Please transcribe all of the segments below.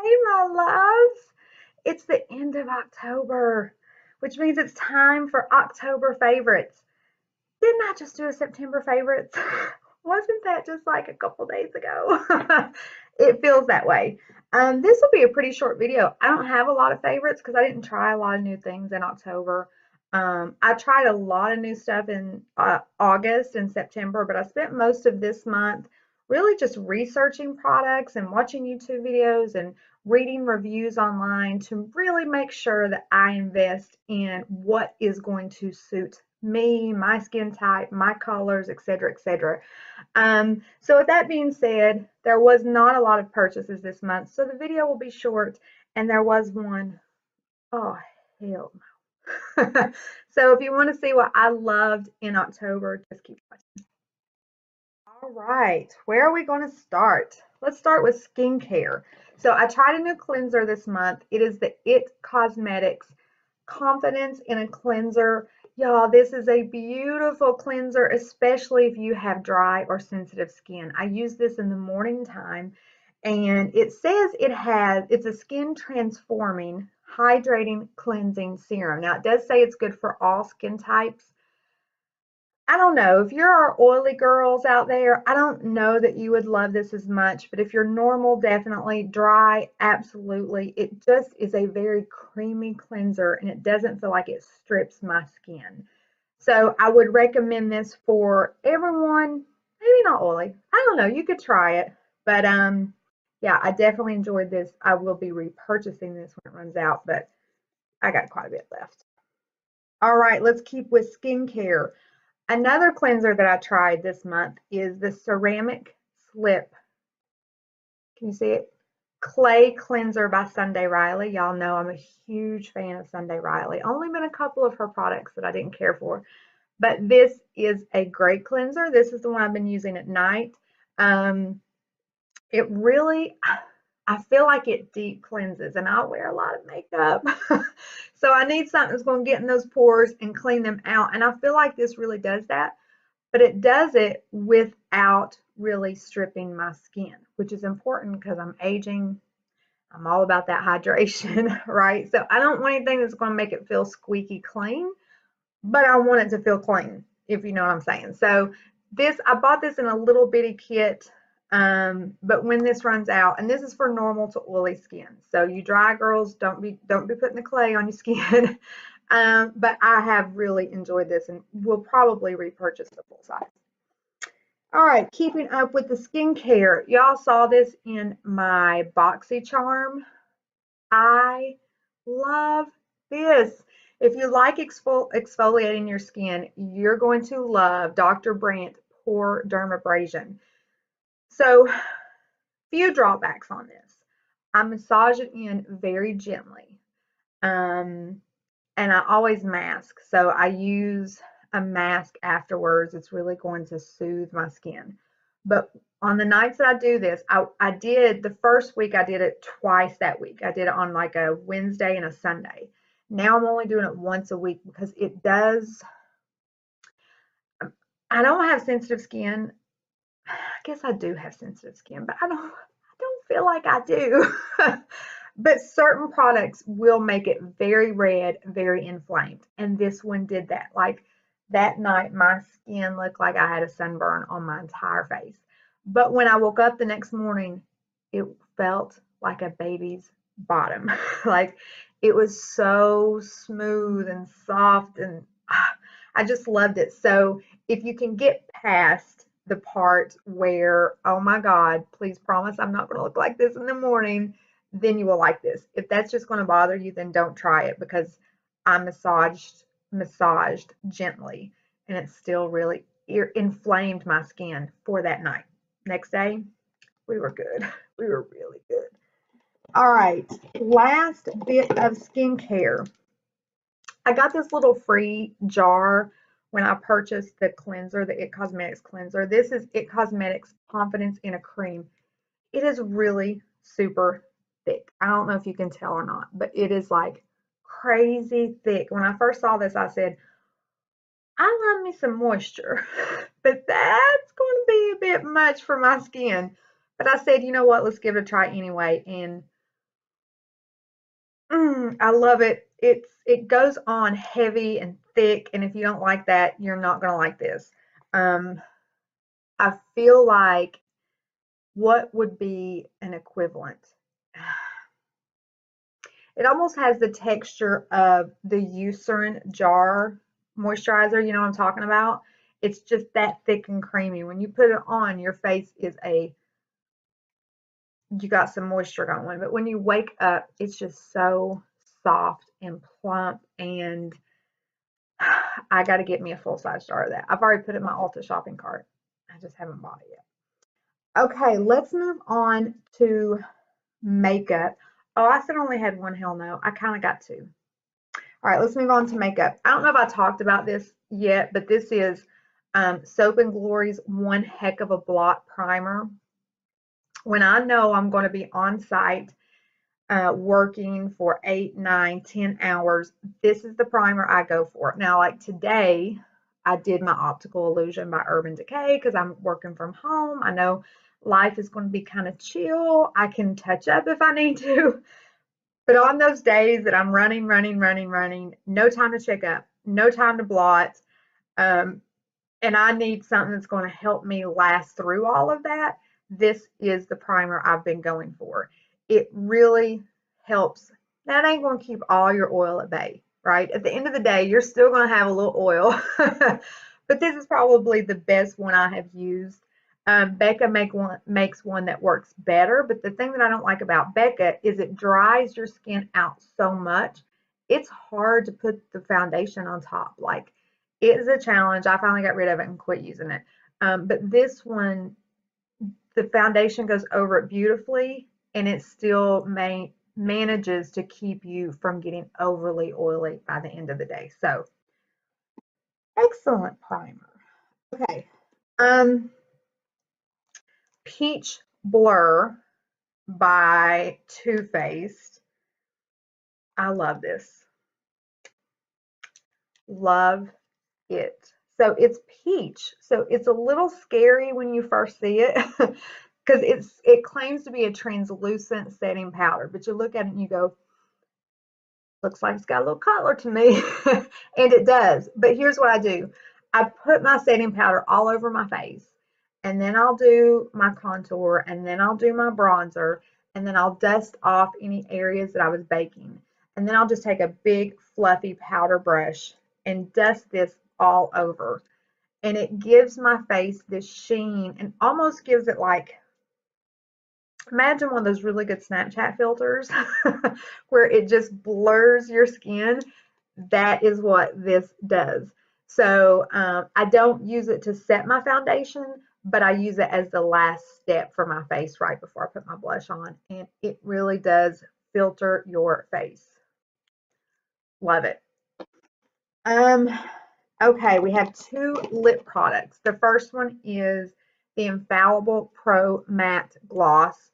Hey, my loves. It's the end of October, which means it's time for October favorites. Didn't I just do a September favorites? Wasn't that just like a couple days ago? It feels that way. This will be a pretty short video. I don't have a lot of favorites because I didn't try a lot of new things in October. I tried a lot of new stuff in August and September, but I spent most of this month really just researching products and watching YouTube videos and reading reviews online to really make sure that I invest in what is going to suit me, my skin type, my colors, etc., etc. So with that being said, there was not a lot of purchases this month, so the video will be short, and there was one. Oh, hell no. So if you want to see what I loved in October, just keep watching. All right, where are we going to start? Let's start with skincare. So I tried a new cleanser this month. It is the IT Cosmetics Confidence in a Cleanser. Y'all, this is a beautiful cleanser, especially if you have dry or sensitive skin. I use this in the morning time, and it says it's a skin transforming, hydrating, cleansing serum. Now, it does say it's good for all skin types. I don't know if you're our oily girls out there, I don't know that you would love this as much, but if you're normal, definitely. Dry, absolutely. It just is a very creamy cleanser, and it doesn't feel like it strips my skin. So I would recommend this for everyone, maybe not oily. I don't know, you could try it, but yeah, I definitely enjoyed this. I will be repurchasing this when it runs out, but I got quite a bit left. All right, let's keep with skincare. Another cleanser that I tried this month is the Ceramic Slip. Can you see it? Clay Cleanser by Sunday Riley. Y'all know I'm a huge fan of Sunday Riley. Only been a couple of her products that I didn't care for, but this is a great cleanser. This is the one I've been using at night. It really, I feel like it deep cleanses, and I wear a lot of makeup. So I need something that's going to get in those pores and clean them out. And I feel like this really does that, but it does it without really stripping my skin, which is important because I'm aging. I'm all about that hydration, right? So I don't want anything that's going to make it feel squeaky clean, but I want it to feel clean, if you know what I'm saying. So I bought this in a little bitty kit, but when this runs out, and this is for normal to oily skin, so you dry girls, don't be putting the clay on your skin. But I have really enjoyed this, and will probably repurchase the full size. All right, keeping up with the skincare. Y'all saw this in my BoxyCharm. I love this. If you like exfoliating your skin, you're going to love Dr. BRANDT PoreDermabrasion. So, few drawbacks on this. I massage it in very gently. And I always mask. So I use a mask afterwards. It's really going to soothe my skin. But on the nights that I do this, I did the first week, I did it twice that week. I did it on like a Wednesday and a Sunday. Now I'm only doing it once a week because it does. I don't have sensitive skin. I guess I do have sensitive skin, but I don't feel like I do. But certain products will make it very red, very inflamed. And this one did that. Like that night, my skin looked like I had a sunburn on my entire face. But when I woke up the next morning, it felt like a baby's bottom. Like it was so smooth and soft, and I just loved it. So if you can get past the part where, oh my God, please promise I'm not going to look like this in the morning, then you will like this. If that's just going to bother you, then don't try it, because I massaged gently, and it still really inflamed my skin for that night. Next day, we were good. We were really good. All right, last bit of skincare. I got this little free jar when I purchased the cleanser, the IT Cosmetics cleanser. This is IT Cosmetics Confidence in a Cream. It is really super thick. I don't know if you can tell or not, but it is like crazy thick. When I first saw this, I said, I love me some moisture, but that's going to be a bit much for my skin. But I said, you know what, let's give it a try anyway. And I love it. It goes on heavy and thick, and if you don't like that, you're not gonna like this. Um, I feel like what would be an equivalent? It almost has the texture of the Eucerin jar moisturizer. You know what I'm talking about? It's just that thick and creamy. When you put it on, your face is you got some moisture going. But when you wake up, it's just so soft and plump. And I got to get me a full size jar of that. I've already put it in my Ulta shopping cart. I just haven't bought it yet. Okay, let's move on to makeup. Oh, I said I only had one. Hell no. I kind of got two. All right, let's move on to makeup. I don't know if I talked about this yet, but this is Soap and Glory's One Heck of a Blot Primer. When I know I'm going to be on site working for 8, 9, 10 hours, this is the primer I go for. Now, like today, I did my Optical Illusion by Urban Decay because I'm working from home. I know life is going to be kind of chill. I can touch up if I need to. But on those days that I'm running, no time to check up, no time to blot, um, and I need something that's going to help me last through all of that, this is the primer I've been going for. It really helps. That ain't going to keep all your oil at bay, right? At the end of the day, you're still going to have a little oil, but this is probably the best one I have used. Becca makes one that works better, but the thing that I don't like about Becca is it dries your skin out so much. It's hard to put the foundation on top. Like, it is a challenge. I finally got rid of it and quit using it. But this one, the foundation goes over it beautifully, and it still manages to keep you from getting overly oily by the end of the day. So, excellent primer. Okay. Um, Peach Blur by Too Faced. I love this. Love it. So it's peach. So it's a little scary when you first see it because it claims to be a translucent setting powder, but you look at it and you go, looks like it's got a little color to me. And it does. But here's what I do. I put my setting powder all over my face, and then I'll do my contour, and then I'll do my bronzer, and then I'll dust off any areas that I was baking. And then I'll just take a big fluffy powder brush and dust this all over. And it gives my face this sheen and almost gives it like, imagine one of those really good Snapchat filters where it just blurs your skin. That is what this does. So I don't use it to set my foundation, but I use it as the last step for my face right before I put my blush on. And it really does filter your face. Love it. Um, okay, we have two lip products. The first one is the Infallible Pro Matte Gloss.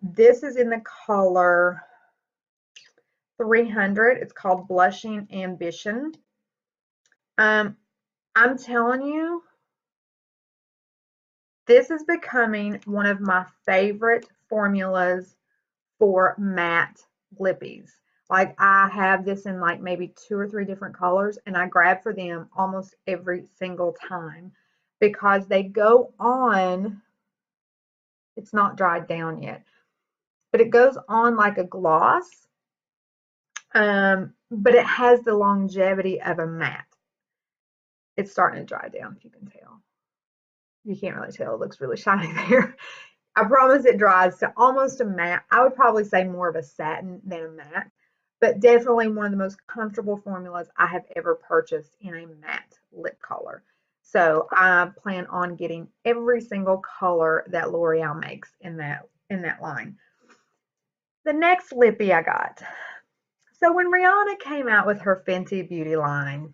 This is in the color 300. It's called Blushing Ambition. I'm telling you, this is becoming one of my favorite formulas for matte lippies. Like, I have this in like maybe 2 or 3 different colors, and I grab for them almost every single time because they go on. It's not dried down yet, but it goes on like a gloss, but it has the longevity of a matte. It's starting to dry down, if you can tell. You can't really tell. It looks really shiny there. I promise it dries to almost a matte. I would probably say more of a satin than a matte, but definitely one of the most comfortable formulas I have ever purchased in a matte lip color. So I plan on getting every single color that L'Oreal makes in that line. The next lippy I got. So when Rihanna came out with her Fenty beauty line,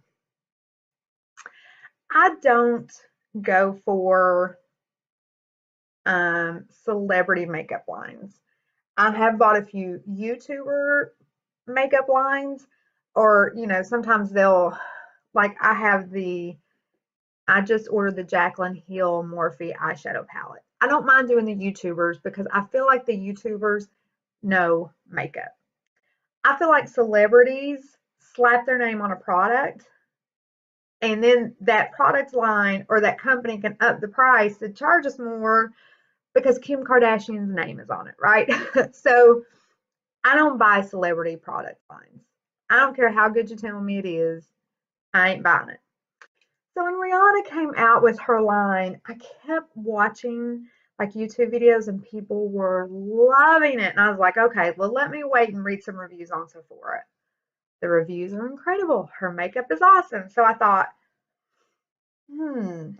I don't go for celebrity makeup lines. I have bought a few YouTuber makeup lines, or sometimes they'll, like, I just ordered the Jaclyn Hill Morphe eyeshadow palette. I don't mind doing the YouTubers because I feel like the YouTubers know makeup. I feel like celebrities slap their name on a product, and then that product line or that company can up the price to charge us more because Kim Kardashian's name is on it, right? So I don't buy celebrity product lines. I don't care how good you tell me it is. I ain't buying it. So when Rihanna came out with her line, I kept watching like YouTube videos and people were loving it. And I was like, okay, well, let me wait and read some reviews on Sephora. The reviews are incredible. Her makeup is awesome. So I thought, hmm,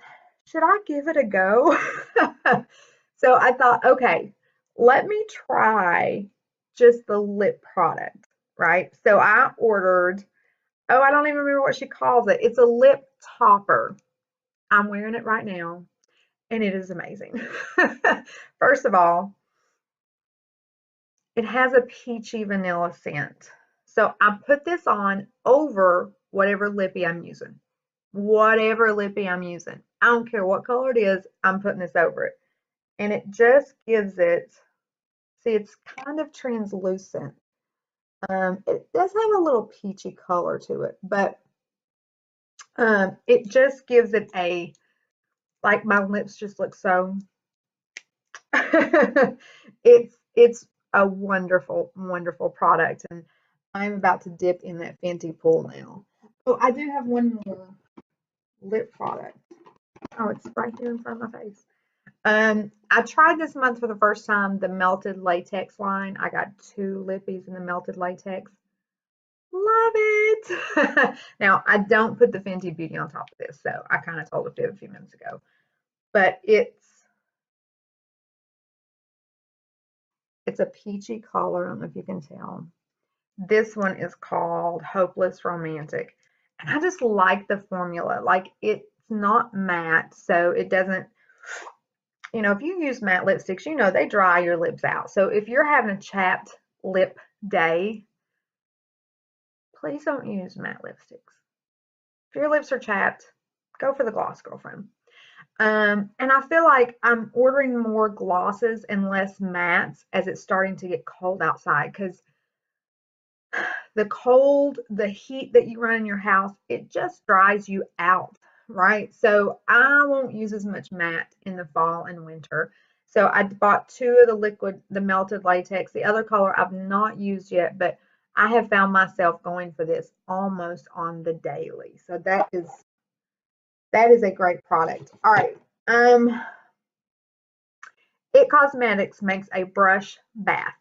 should I give it a go? So I thought, okay, let me try just the lip product, right? So I ordered, oh, I don't even remember what she calls it. It's a lip topper. I'm wearing it right now, and it is amazing. First of all, it has a peachy vanilla scent. So I put this on over whatever lippy I'm using. Whatever lippy I'm using. I don't care what color it is, I'm putting this over it. And it just gives it, see, it's kind of translucent. It does have a little peachy color to it, but it just gives it a, like my lips just look so, it's a wonderful, wonderful product. And I'm about to dip in that Fenty pool now. Oh, I do have one more lip product. Oh, it's right here in front of my face. I tried this month for the first time the melted latex line. I got 2 lippies in the melted latex. Love it. Now, I don't put the Fenty Beauty on top of this, so I kind of told a fib a few minutes ago. But it's a peachy color. I don't know if you can tell. This one is called Hopeless Romantic. And I just like the formula. Like, it's not matte, so it doesn't, you know, if you use matte lipsticks, you know, they dry your lips out. So if you're having a chapped lip day, please don't use matte lipsticks. If your lips are chapped, go for the gloss, girlfriend. And I feel like I'm ordering more glosses and less mattes as it's starting to get cold outside, because the cold, the heat that you run in your house, it just dries you out, right? So I won't use as much matte in the fall and winter. So I bought 2 of the liquid, the melted latex. The other color I've not used yet, but I have found myself going for this almost on the daily. So that is a great product. All right. It Cosmetics makes a brush bath.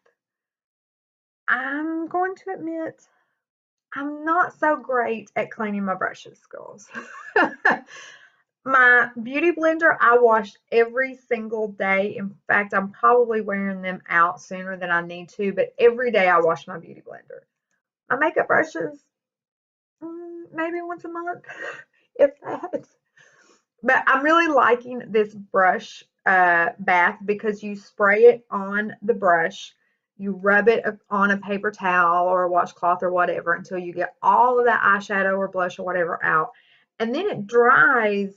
I'm going to admit I'm not so great at cleaning my brushes, girls. My beauty blender, I wash every single day. In fact, I'm probably wearing them out sooner than I need to, but every day I wash my beauty blender. My makeup brushes, maybe once a month, if that. But I'm really liking this brush bath because you spray it on the brush, you rub it on a paper towel or a washcloth or whatever until you get all of that eyeshadow or blush or whatever out. And then it dries.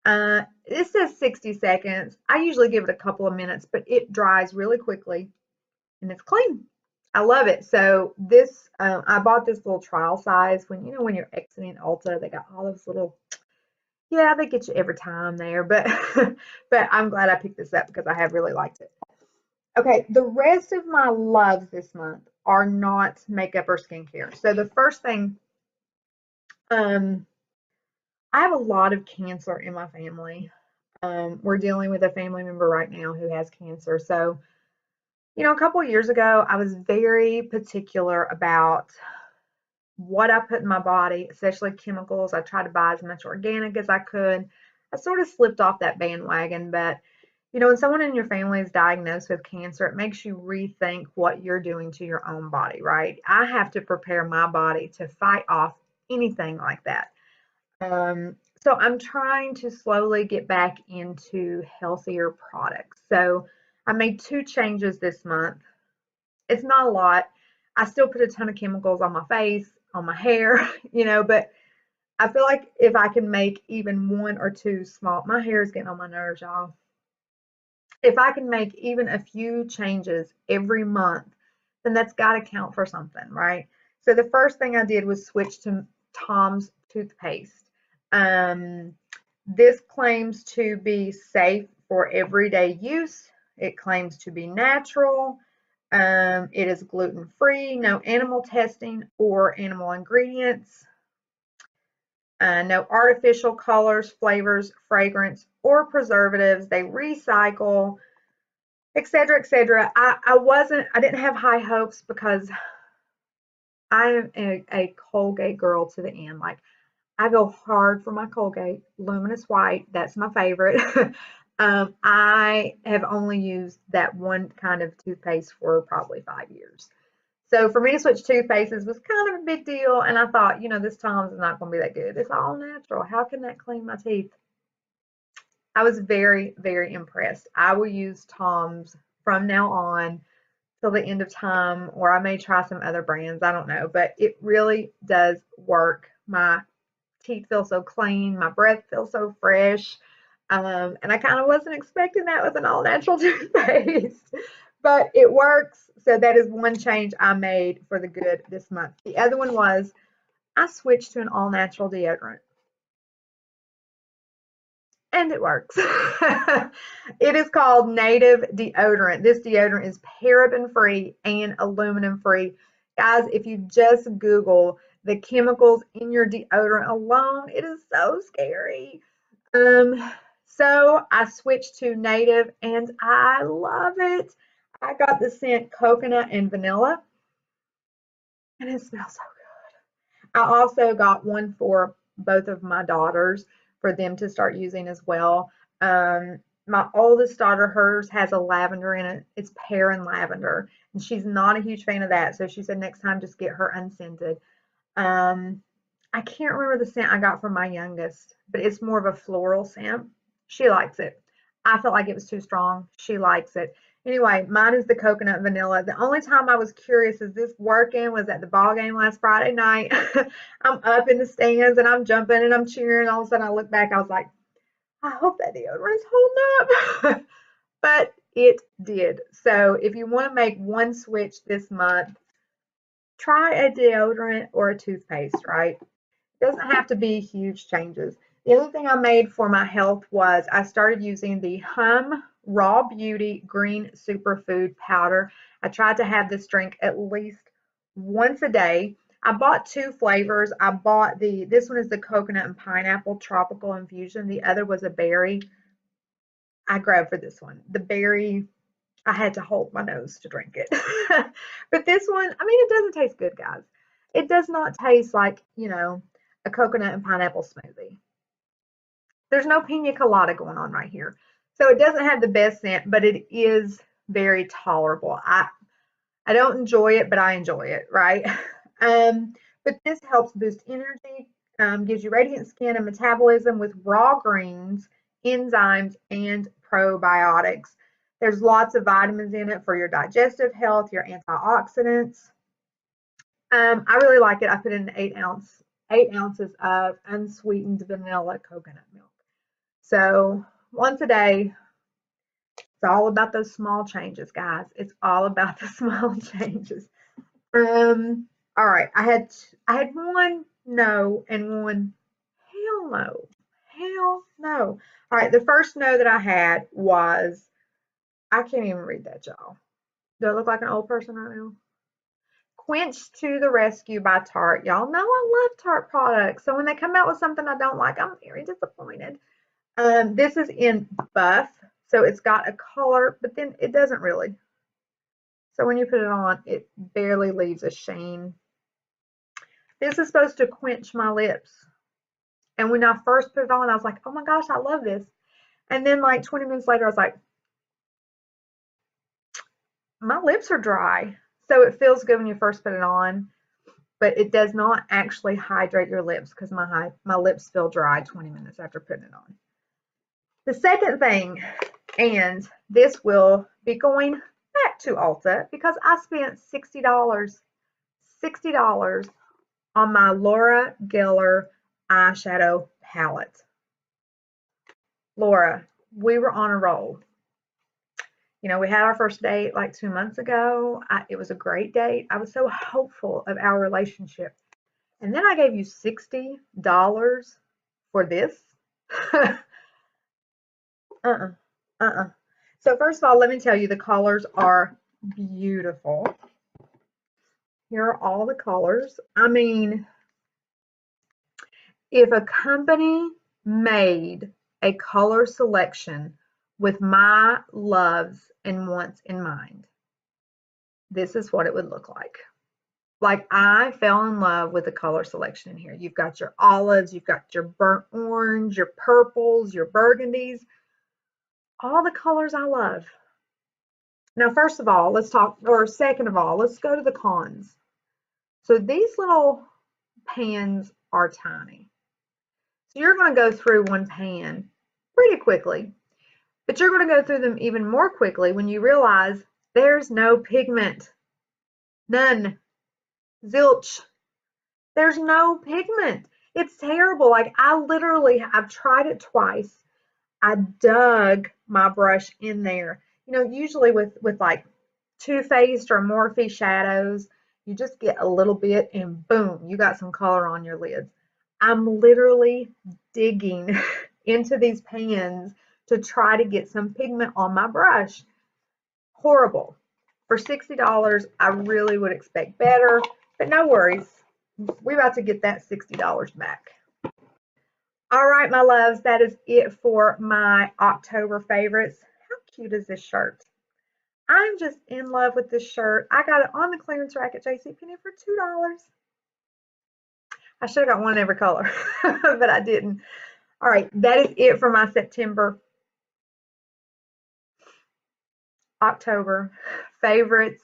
It says 60 seconds. I usually give it a couple of minutes, but it dries really quickly and it's clean. I love it. So this, I bought this little trial size when, you know, when you're exiting Ulta, they got all those little, yeah, they get you every time there, but but I'm glad I picked this up because I have really liked it. Okay, the rest of my loves this month are not makeup or skincare. So the first thing, um, I have a lot of cancer in my family. We're dealing with a family member right now who has cancer. So, you know, a couple of years ago, I was very particular about what I put in my body, especially chemicals. I tried to buy as much organic as I could. I sort of slipped off that bandwagon, but you know, when someone in your family is diagnosed with cancer, it makes you rethink what you're doing to your own body, right? I have to prepare my body to fight off anything like that. So I'm trying to slowly get back into healthier products. So I made 2 changes this month. It's not a lot. I still put a ton of chemicals on my face, on my hair, you know, but I feel like if I can make even 1 or 2 small, my hair is getting on my nerves, y'all. If I can make even a few changes every month then that's got to count for something, right? So the first thing I did was switch to Tom's toothpaste. This claims to be safe for everyday use. It claims to be natural. It is gluten-free, no animal testing or animal ingredients, no artificial colors, flavors, fragrance, or preservatives. They recycle, etc., etc. I didn't have high hopes because I am a Colgate girl to the end. Like, I go hard for my Colgate Luminous White. That's my favorite. I have only used that one kind of toothpaste for probably 5 years. So for me to switch toothpastes was kind of a big deal. And I thought, you know, this Tom's is not going to be that good. It's all natural. How can that clean my teeth? I was very, very impressed. I will use Tom's from now on till the end of time, or I may try some other brands. I don't know, but it really does work. My teeth feel so clean. My breath feels so fresh. And I kind of wasn't expecting that with an all-natural toothpaste, but it works. So that is one change I made for the good this month. The other one was I switched to an all-natural deodorant. And it works. It is called Native Deodorant. This deodorant is paraben-free and aluminum-free. Guys, if you just Google the chemicals in your deodorant alone, it is so scary. So I switched to Native and I love it. I got the scent coconut and vanilla, and it smells so good. I also got one for both of my daughters for them to start using as well. My oldest daughter, hers has a lavender in it. It's pear and lavender, and she's not a huge fan of that. So she said next time just get her unscented. I can't remember the scent I got from my youngest, but it's more of a floral scent. She likes it. I felt like it was too strong. She likes it. Anyway, mine is the coconut vanilla. The only time I was curious, is this working, was at the ball game last Friday night. I'm up in the stands and I'm jumping and I'm cheering. All of a sudden I look back, I was like, I hope that deodorant is holding up. But it did. So if you want to make one switch this month, try a deodorant or a toothpaste, right? It doesn't have to be huge changes. The other thing I made for my health was I started using the Raw Beauty Green Superfood Powder. I tried to have this drink at least once a day. I bought two flavors. I bought this one is the coconut and pineapple tropical infusion. The other was a berry. I grabbed for this one. The berry, I had to hold my nose to drink it. But this one, I mean, it doesn't taste good, guys. It does not taste like, you know, a coconut and pineapple smoothie. There's no pina colada going on right here. So it doesn't have the best scent, but it is very tolerable. I don't enjoy it, but I enjoy it, right? But this helps boost energy, gives you radiant skin and metabolism with raw greens, enzymes, and probiotics. There's lots of vitamins in it for your digestive health, your antioxidants. I really like it. I put in 8 ounces of unsweetened vanilla coconut milk. So once a day, it's all about those small changes, guys. It's all about the small changes. All right, I had one no and one hell no. Hell no. All right, the first no that I had was, I can't even read that, y'all. Do I look like an old person right now? Quench to the Rescue by Tarte. Y'all know I love Tarte products. So when they come out with something I don't like, I'm very disappointed. This is in buff, so it's got a color, but then it doesn't really. So when you put it on, it barely leaves a sheen. This is supposed to quench my lips. And when I first put it on, I was like, oh my gosh, I love this. And then like 20 minutes later, I was like, my lips are dry. So it feels good when you first put it on, but it does not actually hydrate your lips because my lips feel dry 20 minutes after putting it on. The second thing, and this will be going back to Ulta because I spent $60 on my Laura Geller eyeshadow palette. Laura, we were on a roll. You know, we had our first date like 2 months ago. It was a great date. I was so hopeful of our relationship. And then I gave you $60 for this. uh-uh, uh-uh. So first of all, let me tell you, the colors are beautiful. Here are all the colors. I mean, if a company made a color selection with my loves and wants in mind, this is what it would look like. Like, I fell in love with the color selection in here. You've got your olives, you've got your burnt orange, your purples, your burgundies, all the colors I love. Now, first of all, let's talk, or second of all, let's go to the cons. So these little pans are tiny. So you're going to go through one pan pretty quickly, but you're going to go through them even more quickly when you realize there's no pigment. None. Zilch. There's no pigment. It's terrible. Like, I've tried it twice. I dug my brush in there. You know, usually with like Toothpaste or Morphe shadows, you just get a little bit and boom, you got some color on your lids. I'm literally digging into these pans to try to get some pigment on my brush. Horrible. For $60, I really would expect better, but no worries. We're about to get that $60 back. All right, my loves, that is it for my October favorites. How cute is this shirt? I'm just in love with this shirt. I got it on the clearance rack at JCPenney for $2. I should have got one in every color, but I didn't. All right, that is it for my September, October favorites.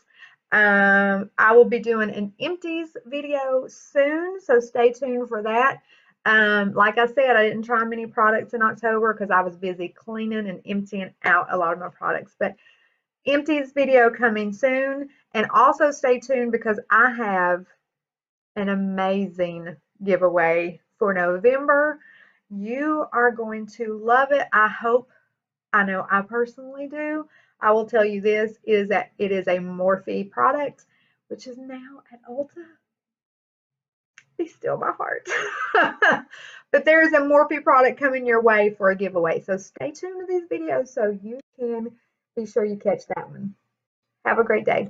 I will be doing an empties video soon, so stay tuned for that. Like I said, I didn't try many products in October because I was busy cleaning and emptying out a lot of my products, but empties video coming soon. And also stay tuned because I have an amazing giveaway for November. You are going to love it. I hope. I know I personally do. I will tell you this, is that it is a Morphe product, which is now at Ulta. Be still my heart. But there is a Morphe product coming your way for a giveaway. So stay tuned to these videos so you can be sure you catch that one. Have a great day.